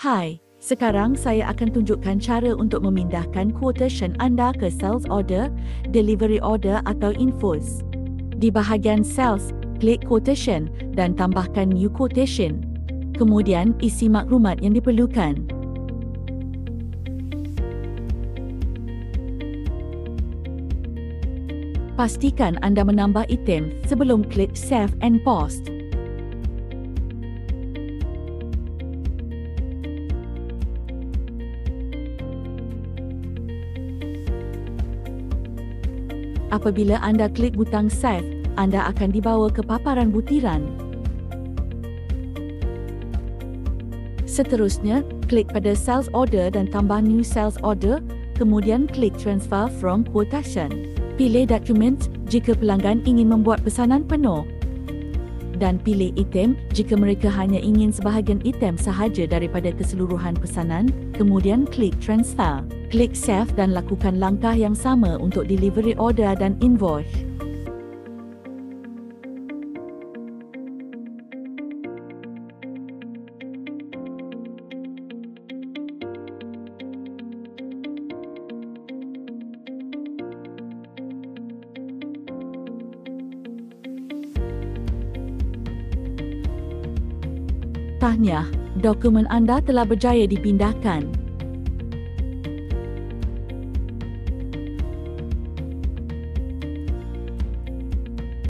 Hai, sekarang saya akan tunjukkan cara untuk memindahkan quotation anda ke sales order, delivery order atau invoice. Di bahagian sales, klik quotation dan tambahkan new quotation. Kemudian isi maklumat yang diperlukan. Pastikan anda menambah item sebelum klik save and post. Apabila anda klik butang save, anda akan dibawa ke paparan butiran. Seterusnya, klik pada sales order dan tambah new sales order, kemudian klik transfer from quotation. Pilih document jika pelanggan ingin membuat pesanan penuh. Dan pilih item jika mereka hanya ingin sebahagian item sahaja daripada keseluruhan pesanan, kemudian klik transfer. Klik save dan lakukan langkah yang sama untuk delivery order dan invoice. Tahniah, dokumen anda telah berjaya dipindahkan.